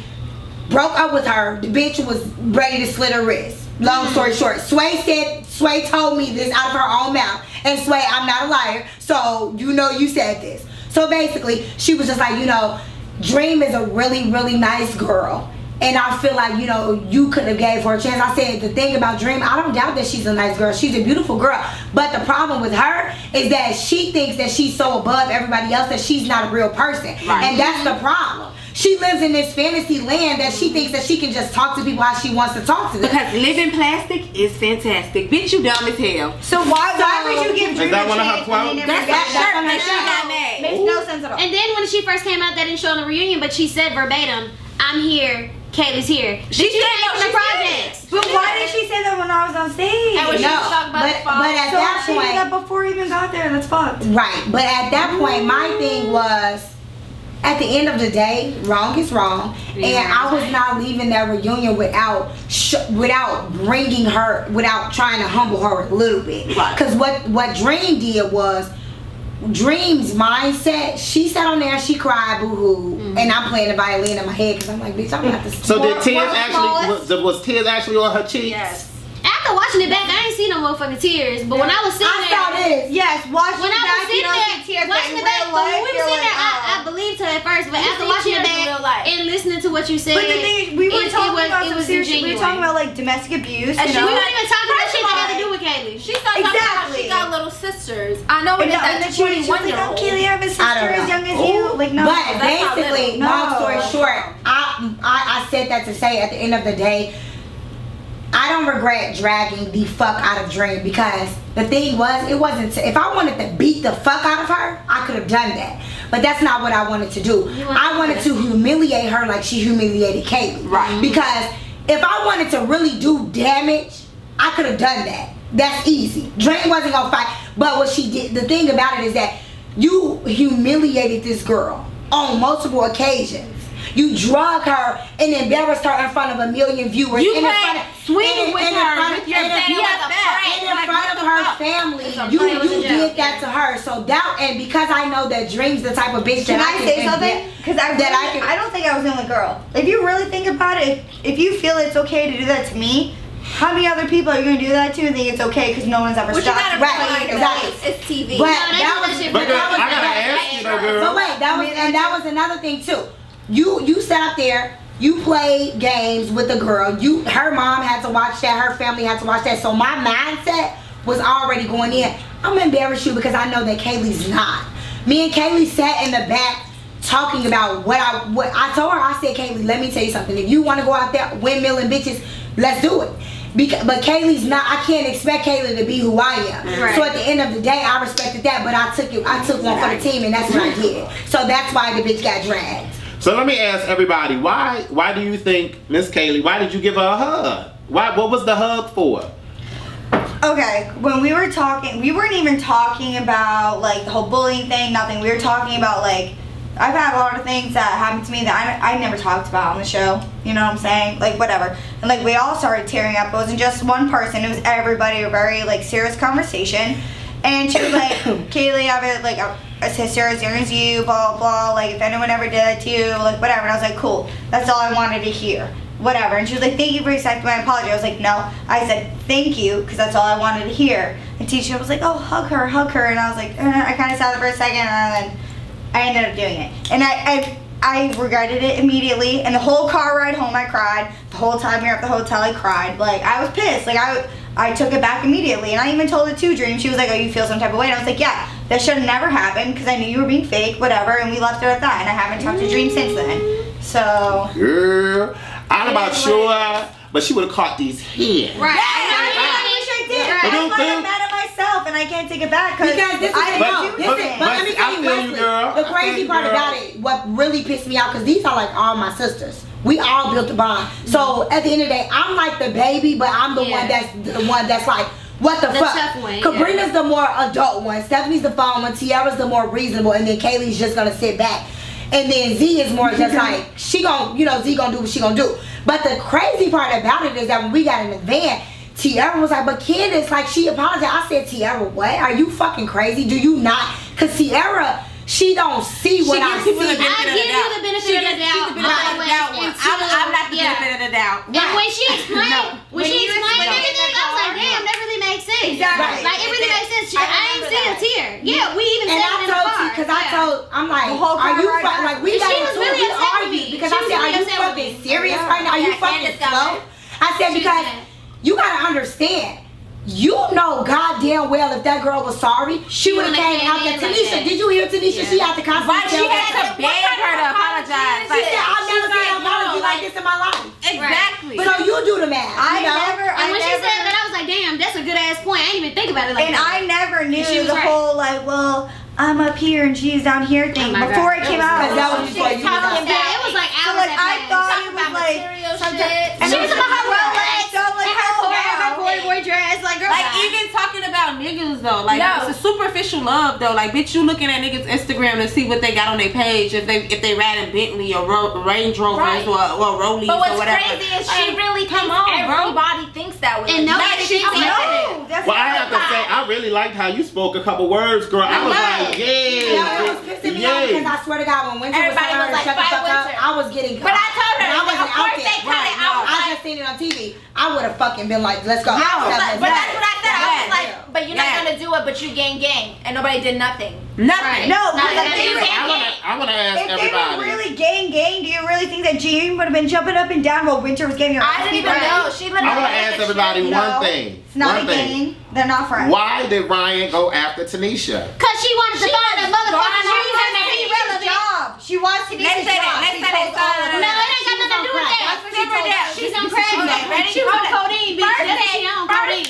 broke up with her. The bitch was ready to slit her wrist. Long story short, Sway told me this out of her own mouth. And Sway, I'm not a liar, so you know you said this. So basically, she was just like, you know, Dream is a really, really nice girl. and I feel like, you know, you could have gave her a chance. I said, the thing about Dream, I don't doubt that she's a nice girl. She's a beautiful girl. But the problem with her is that she thinks that she's so above everybody else that she's not a real person. Right. And that's the problem. She lives in this fantasy land that she thinks that she can just talk to people how she wants to talk to them. Because living plastic is fantastic. Bitch, you dumb as hell. So why would you give Dream that a one of her chance quotes? when they never That's got her shirt that? that she got mad. Makes no sense at all. And then when she first came out, that didn't show on the reunion, but she said verbatim, "I'm here, Kailie's here." She Did you said say from the she projects? But why did she say that when I was on stage? And when she was talking about the fall. but at So that she did that point, before we even got there. That's fucked. right. But at that point, my thing was, at the end of the day, wrong is wrong, and I was not leaving that reunion without bringing her, without trying to humble her a little bit. Because what Dream did was, Dream's mindset, she sat on there and she cried boo-hoo, and I'm playing the violin in my head because I'm like, bitch, I'm gonna have to. So did tears actually, was tears actually on her cheeks? Yes. After watching it back, I ain't seen no motherfucking tears. But when I was sitting I there, saw this. Yes, watching when it I was back, you sitting don't there, see tears. watching but it in back, real but when life, we were you're sitting there, like, I believed her at first. But You after see watching it tears in back real life. and listening to what you said, But the thing is, we were talking about some serious shit. We were talking genuine. about like domestic abuse. And You she know? We weren't even talking about First shit of that had all, to do with Kailie. She started talking about Exactly. she got little sisters. I know it is And that then she was like, 21-year-old. Kailie, I have a I sister don't as know. young as you. Like, no. But that's not basically, little. long No. story short, I said that to say at the end of the day, I don't regret dragging the fuck out of Dream, because the thing was, it wasn't, if I wanted to beat the fuck out of her, I could have done that. But that's not what I wanted to do. I wanted to humiliate her like she humiliated Kailie. Right. Because if I wanted to really do damage, I could have done that. That's easy. Dream wasn't gonna fight. But what she did, the thing about it is that you humiliated this girl on multiple occasions. You drug her and embarrassed her in front of a million viewers. You in played front of, swing with her with your in front of her family. You did that to her. So that, and because I know that Dream's the type of bitch Can that I say something? Because I don't think I was the only girl. If you really think about it, if you feel it's okay to do that to me, how many other people are you going to do that to and think it's okay because no one's ever What you stopped? gotta Right, realize exactly. It's TV. But they that do was, that shit But for I the- gotta ask you though, girl. but wait, that was another thing too. You sat up there, you played games with the girl. Her mom had to watch that, her family had to watch that. So my mindset was already going in, I'm gonna embarrass you because I know that Kailie's not. Me and Kailie sat in the back talking about what I told her. I said, Kailie, let me tell you something. If you want to go out there windmilling bitches, let's do it. But Kailie's not. I can't expect Kailie to be who I am. Right. So at the end of the day, I respected that, but I took one for the team, and that's what I did. So that's why the bitch got dragged. So let me ask everybody, why do you think, Miss Kailie, why did you give her a hug? What was the hug for? Okay, when we were talking, we weren't even talking about like the whole bullying thing, nothing. We were talking about like, I've had a lot of things that happened to me that I never talked about on the show. You know what I'm saying? Like whatever. And like we all started tearing up. It wasn't just one person. It was everybody. A very like serious conversation. And she was like, Kailie, I have like a sister as young as you, blah, blah, blah. Like if anyone ever did that to you, like whatever. And I was like, cool. That's all I wanted to hear. Whatever. And she was like, thank you for accepting my apology. I was like, no. I said, thank you, because that's all I wanted to hear. And Tisha was like, oh, hug her. And I was like, I kind of sat there for a second, and then I ended up doing it. And I regretted it immediately. And the whole car ride home, I cried. The whole time we were at the hotel, I cried. Like, I was pissed. Like, I took it back immediately. And I even told it to Dream. She was like, oh, you feel some type of way? And I was like, yeah, that should have never happened, because I knew you were being fake, whatever. And we left it at that. And I haven't talked to Dream since then. So. Girl, I'm about sure, but she would have caught these heads. Right. That's why I'm mad at myself and I can't take it back Because this is I but didn't do it. let me tell I you, feel you, Wesley, girl. the I crazy feel you, part girl. about it, what really pissed me out, because these are like all my sisters. We all built a bond. So at the end of the day, I'm like the baby, but I'm the one that's like, what the fuck? tough one, Kabrina's the more adult one. Stephanie's the fun one. Tiara's the more reasonable, and then Kailie's just gonna sit back. And then Z is more just like, she gon', Z gonna do what she gonna do. But the crazy part about it is that when we got in the van, Tiara was like, but Candace, like, she apologized. I said, Tiara, what? Are you fucking crazy? Do you not? Because Tiara, she don't see what I see. I give you the benefit of the doubt. I'm not the benefit of the doubt. And when she explained, everything, I was like, damn, that really makes sense. Exactly. Like, it really makes sense. I ain't see a tear. Yeah, we even And said I it in the told car. you, because I I'm like, The whole are you car ride like we back. got She was into really we upset with argued me. because She I was said, are really you upset with fucking me. serious right now? Are you Yeah, fucking Candace got slow? mad. I said, She was because mad. you gotta understand. You know goddamn well if that girl was sorry, she would have came out there. Tanisha, did you hear Tanisha? She had to constantly Right, she tell had to her. beg her to apologize. She said, I've never seen an apology like this in my life. Exactly. So you do the math. I you know? never. And when she said that, I was like, damn, that's a good ass point. I didn't even think about it like And that. I never knew She was the right. whole like, well, I'm up here and she's down here thing. Oh my Before God. it came out, Because that was before you was out. Yeah, it was like So hours like that I passed. thought Talking it was about like material something. shit. And She it was about her Rolex So I'm like, and her oh, car, her wow. boy dress, like girl. Like bye. even talking about niggas though, like No. it's a superficial love though. Like bitch, you looking at niggas Instagram to see what they got on their page if they riding Bentley or Range Rovers Right. or Rollies But or what's whatever. crazy is she really come thinks on, bro. everybody thinks that way. And Like, nobody she thinks thinks that. No, that's Well, I not have to say, I really liked how you spoke a couple words, girl. I was like, Yeah, it was yeah, pissing me off because I swear to God, when Winter was Everybody telling her was to like, shut the "Fight fuck up, Winter." I was getting But I told her, I wasn't of out course there. they cut it. I was I like- just seen it on TV. I would have fucking been like, let's go. But that's what I said. I was Yeah. like, but you're not gonna do it, but you gang, and nobody did nothing. Nothing. No, Not because that if they easy. were- I want to ask if they were everybody. really gang, do you really think that Jean would have been jumping up and down while Winter was getting her I ass didn't beat? even know. She literally. I want to ask everybody No, one thing. It's not One a thing. gang. They're not friends. Why did Ryan go after Tanisha? Cause she wanted to find a motherfucking She reason to be Tanisha's relevant. job. She wants to be Let's his say that. job. Let's She say that. told all of No, them. it ain't got nothing to do with that. That's what she Simmer told down. us. She's on crack. Okay, ready? She was on Hold it. codeine, bitch. First That's what she thing on first. codeine.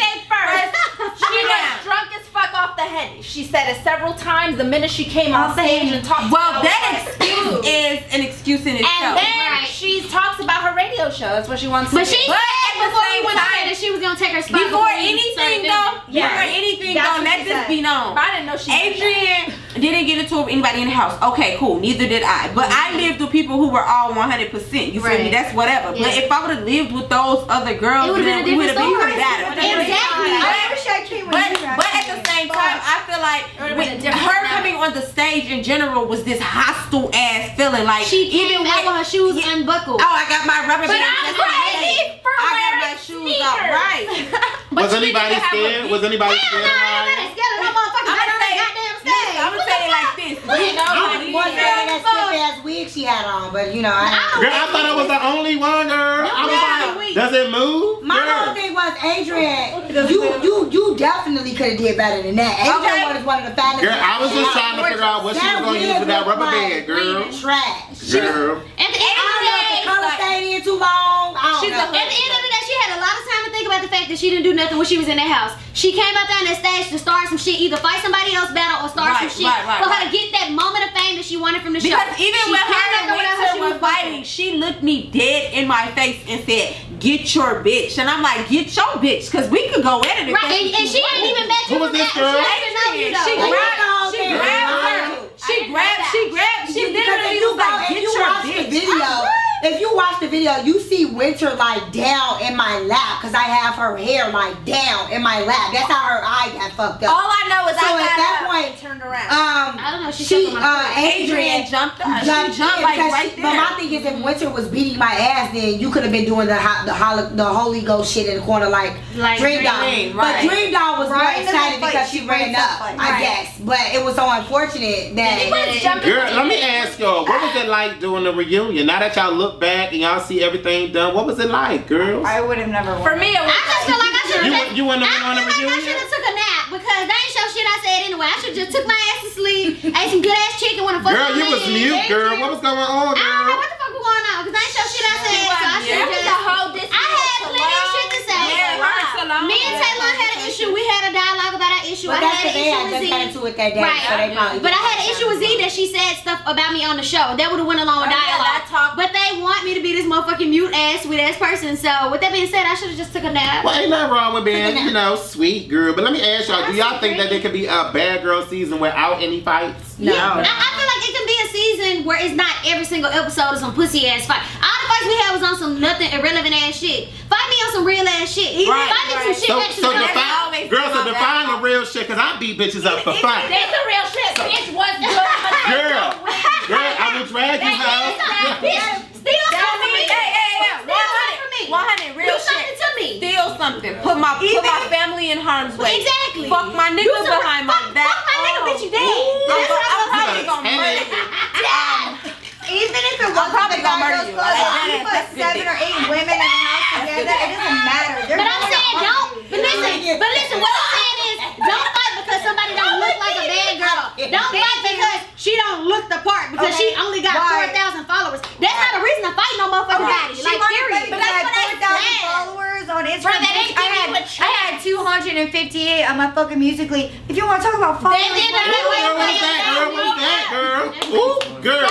She was drunk as fuck off the head. She said it several times the minute she came on stage and talked Well, about that her. excuse is an excuse in And itself. then Right. she talks about her radio show. That's what she wants to But do. she But said at the before we same went to time- bed that she was gonna take her spot Before we anything started though, filming. Yes. before anything That's though, what let she this said. be known. I didn't know she did Adrian didn't get into it with anybody in the house. Okay, cool. Neither did I. But I lived with people who were all 100%. You feel me? Right. That's whatever. Yeah. But if I would have lived with those other girls, It would've been a then we would have different been story. better. Exactly. I wish I came with you guys. But at the same time, I feel like would've with been a different her dynamic. coming on the stage in general was this hostile ass feeling. Like She came out with her shoes Yeah. unbuckled. Oh, I got my rubber But band. I'm just in crazy case. for I got wearing my shoes off. sneakers. Right. Was she anybody didn't have a scared? Was anybody Hell scared no, of ain't Ryan? nobody scared of no motherfucker. I'm Right gonna on say that goddamn stage. I'm gonna say it like this. You know, I when was you- that stiff ass wig she had on, but you know, Girl, I thought I was the only one, girl. I was like, does it move? my whole Girl. thing was Adrian. You definitely could have did better than that. Adrian was one of the finest. Girl, I was just trying to figure out what she was going to use with that rubber band, girl. Trash. Girl. At the end I of don't the know if day, the color stayed in too long. I don't know. at the end of the day, she had a lot of time to think about the fact that she didn't do nothing when she was in that house. She came out there on that stage to start some shit, either fight somebody else battle or start some Right, shit right, for her right. to get that moment of fame that she wanted from the show. Because even She when came her back and over there, Winter she were was fighting, she looked me dead in my face and said, "Get your bitch." And I'm like, "Get your bitch," because we could go at it. if right, that's and what she you ain't want. even met you. Who was from this that. girl? She didn't know you though. She Like, grabbed the whole She thing. grabbed I her. know. She grabbed. She Because literally if you was like, if "Get you your watch the bitch." video, if you watch the video, you see Winter like down in my lap because I have her hair like down in my lap. That's how her eye got fucked up. All I know is So I at got that up point, and turned around. I don't know, she stepped on my foot. Adrian jumped up. She jumped in like because right there. But my thing is, if Winter was beating my ass, then you could have been doing the Holy Ghost shit in the corner like Dream Doll. Dream, But right. Dream Doll was more Ryan doesn't excited fight, because she she ran breaks up up, fights. I Right. guess. But it was so unfortunate that. Girl, let me ask y'all, what was it like doing the reunion? Now that y'all look back and y'all see everything done, what was it like, girls? I would have never. For me, it was I just feel like I should have. You wouldn't have went on a I feel like I should reunion? have took a nap because they ain't show shit I said anyway. I should just took my ass to sleep, ate some good ass chicken, wanna fuck Girl, with you me. was mute, girl. What was going on, I don't know girl? what the fuck was going on because I ain't show shit I said, so I should There was just. a whole discussion. I had plenty of shit to say. Me and Taylor had an issue. We had a dialogue about our issue. But I that's had because an they issue had with just Z. got into it that day, Right. so they probably. But I had an issue with Z that she said stuff about me on the show. That would have went along with Oh, yeah, dialogue. that talk- But they want me to be this motherfucking mute ass, sweet ass person. So with that being said, I should have just took a nap. Well, ain't nothing wrong with being, sweet girl. But let me ask y'all, do y'all think that there could be a bad girl season without any fights? No. Yeah, I feel like it can be a season where it's not every single episode of some pussy ass fight. All the fights we had was on some nothing irrelevant ass shit. Fight me on some real ass shit. Right, Fight me some shit So, actually. so relevant. define, girls, so define the real shit, because I beat bitches up for fight. That's the real shit. Bitch was good. Girl, I will drag you out. Steal something from me. Steal something from me. 100 real Do shit. something to me. Steal something. Put my family in harm's way. Exactly. Fuck my Do nigga some- behind my back. Fuck my nigga, bitch, you dead. I'm That's what I'm probably probably gonna murder you. Even if it was probably gonna murder you. you put 7 or 8 women in the house together, it doesn't matter. But I'm saying don't. But listen. What I'm saying is, don't fight because somebody don't look like a bad girl. Don't fight because she don't look the part because she only got 4,000 followers. That's not a reason to fight no motherfucking body. Like period. But that's what 4,000 followers on Instagram. I had 258 on my fucking Musically. If you want to talk about followers, Girl.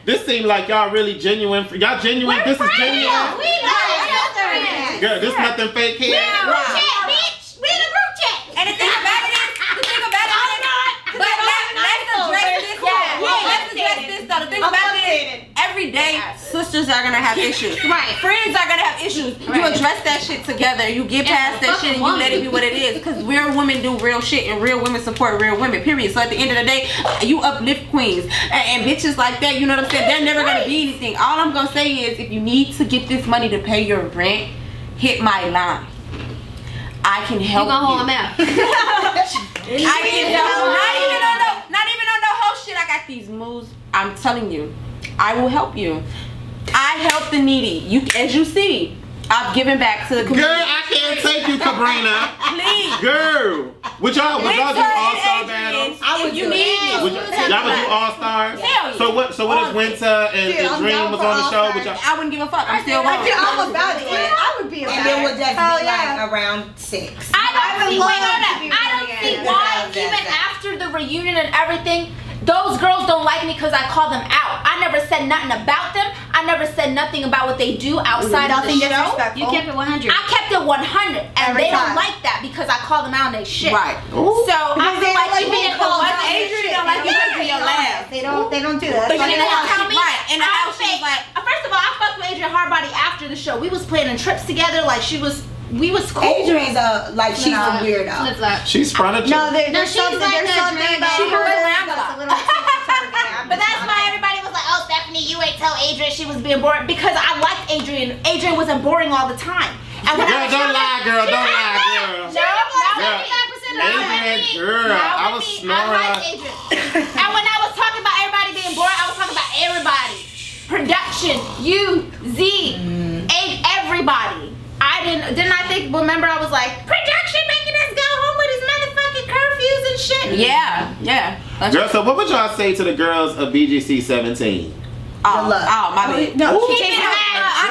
This seemed like y'all really genuine. Y'all genuine. This is genuine. We know. Girl, this nothing fake here. Bitch. We in a group chat. And the thing about it is, let's address this though. The thing about it is, every day sisters are gonna have issues. Right. Friends are gonna have issues. You address that shit together. You get past that shit and you let it be what it is. Because real women do real shit and real women support real women. Period. So at the end of the day, you uplift queens and bitches like that. You know what I'm saying? They're never gonna be anything. All I'm gonna say is, if you need to get this money to pay your rent, hit my line. I can help you. You gonna hold them out. I can help. Not even on the whole shit. I got these moves. I'm telling you, I will help you. I help the needy. As you see, I've given back to the community. Girl, I can't take you, Kabrina. Please. Girl. Would y'all do all-star battles? I would. You need me. Y'all would do all-stars? Hell yeah. So what if Winter and Dream was on the show? I wouldn't give a fuck. I'm still wrong. I'm about it. I would be about it. And it would just be like around 6. I don't see why even after the reunion and everything, those girls don't like me because I call them out. I never said nothing about them. I never said nothing about what they do outside of the show. You kept it 100. I kept it 100, and they don't like that because I call them out on their shit. Right. So I feel like even if it wasn't Adrian, don't like you for your laugh. They don't do that. But in the house, tell me, right? In the house, she's like. First of all, I fucked with Adrian Hardbody after the show. We was planning trips together. Like we was cool. Adrian's she's a weirdo. Flip-flop. She's furniture. There's she's something like about She moves around a lot. But that's why everybody was like, "Oh, Stephanie, you ain't tell Adrian she was being boring," because I liked Adrian. Adrian wasn't boring all the time. And when Don't lie, girl. No, 75% of the Adrian, girl, I was snoring. I liked Adrian. And when I was talking about everybody being boring, I was talking about everybody. Production, you, Z, everybody. Didn't I think? Remember, I was like, production making us go home with his motherfucking curfews and shit. Yeah. Girl, so what would y'all say to the girls of BGC 17? Oh, my bad. No, I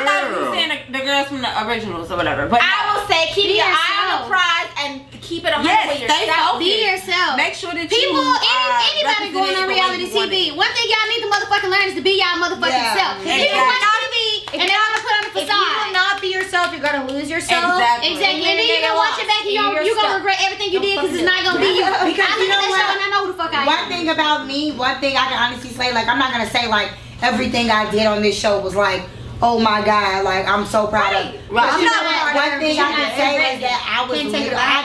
thought you were saying the girls from the originals or whatever. But I will say, keep your eye on the prize and keep it 100 with yourself. Be yourself. Make sure that anybody going on reality TV. One thing y'all need to motherfucking learn is to be y'all motherfucking self. People watch TV and they want to put on a facade. If you will not be yourself, you're gonna lose yourself. Exactly. And then you're gonna watch it back and you're gonna regret everything you did because it's not gonna be you. Because you know what? I know who the fuck I am. One thing about me, one thing I can honestly say, like, I'm not gonna say like everything I did on this show was like, oh my God, like I'm so proud of. Right. But you know what? One thing I can say is that I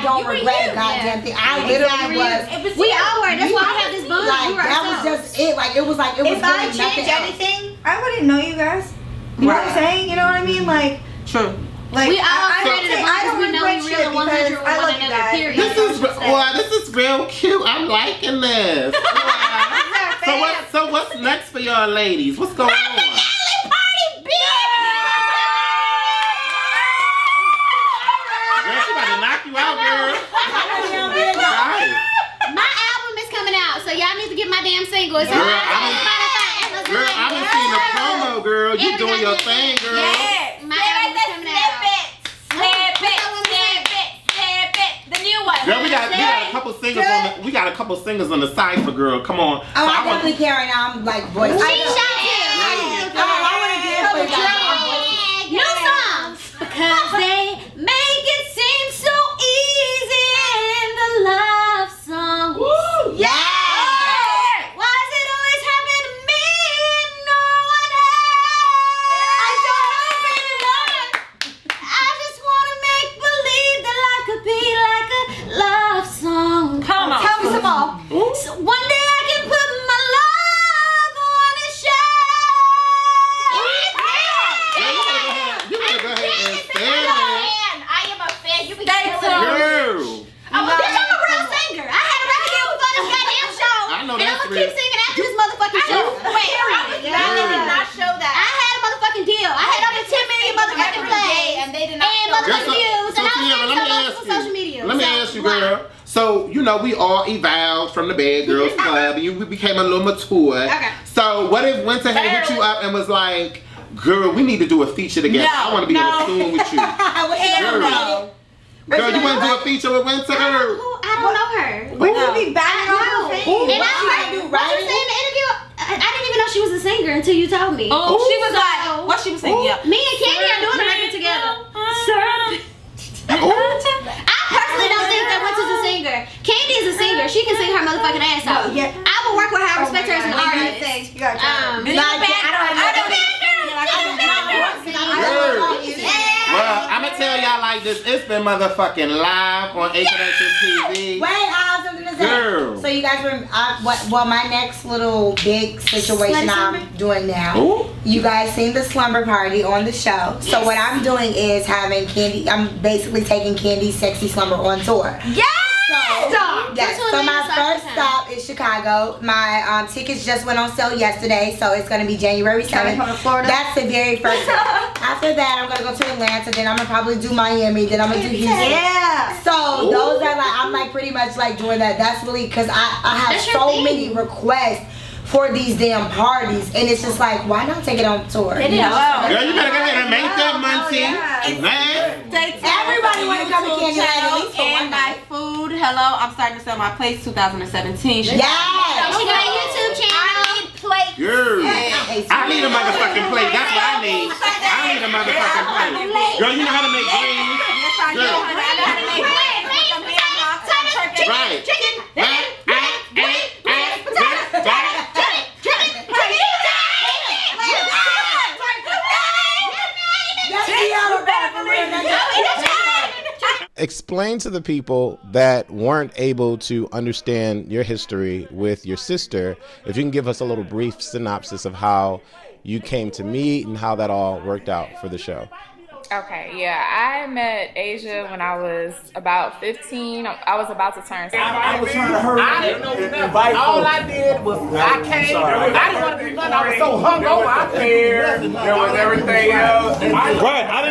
don't regret a goddamn thing. I literally was. We all were. That's why I have this bond. Like that was just it. Like it was If I really change nothing else. anything, I wouldn't know you guys. You know what I'm saying? You know what I mean? Like, True. like we all created a I don't we know we regret really shit 100 because I one love you another. guys. Period. This is real cute. I'm liking this. So what's next for y'all ladies? What's going on? My album is coming out, so y'all need to get my damn single. It's on Spotify, Amazon. Girl, I done seen the promo, girl. You doing your thing, girl. Yes. My album is coming out. Snip it. The new one. Girl, we got a couple singers on the cypher, girl. Come on. Oh, I definitely carrying on like voice. She shot you. I want to give for New songs because they make it seem so easy in the love song. Woo! Yeah. Why does it always happen to me and no one else? I don't know, baby. I just want to make believe that life could be like a love song. Come on. Tell me some more. So one day I can put my love on a shelf. motherfucking show. Wait, They did not show that. I had a motherfucking deal. I had over 10 million motherfucking plays and they did not show motherfucking views, and I was Tiara, getting so much on social media. Let me ask you, girl. So, you know, we all evolved from the Bad Girls Club, and we became a little mature. Okay. So, what if Winter had hit you up and was like, girl, we need to do a feature together. I want to be on the Zoom with you. Girl, you want to do a feature with Winter? I don't know her. Would you be banging on her face? And I was like, what you say in the interview? I didn't even know she was a singer until you told me. Oh, she was like, what she was saying? Yeah. Me and Kandy are doing a record together. I personally don't think that Winter's a singer. Kandy is a singer. She can sing her motherfucking ass off. Yeah. I will work with her. I respect her as an artist. You got Well, I'm going to tell y'all like this. It's been motherfucking live on ACONNECTION TV. Wait, I have something to say. Girl. So you guys my next little big situation I'm doing now. Ooh. You guys seen the slumber party on the show. So what I'm doing is having Kandy, I'm basically taking Kandy's Sexy Slumber on tour. So my first stop is Chicago. My tickets just went on sale yesterday, so it's gonna be January 7th. That's the very first stop. After that, I'm gonna go to Atlanta. Then I'm gonna probably do Miami. Then I'm gonna do Houston. Yeah. So those are like I'm like pretty much like doing that. That's really because I have so many requests for these damn parties, and it's just like, why not take it on tour? Girl, you better go ahead and make that money. Man. Everybody want to come to Candyland at least for one night. Food. Hello, I'm starting to sell my plates 2017. Yes. She got a YouTube channel. Girl, I need a motherfucking plate. That's what I need. I need a motherfucking plate. Girl, you know how to make greens? Yes, I do. I know how to make Right. Explain to the people that weren't able to understand your history with your sister, if you can give us a little brief synopsis of how you came to meet and how that all worked out for the show. Okay, yeah, I met Asia when I was about 15. I was about to turn 16. I was trying to hurry. I didn't know nothing. All I did was I came. I didn't want to do nothing. I was so hungover. I couldn't do nothing. There was everything else. Right. I didn't.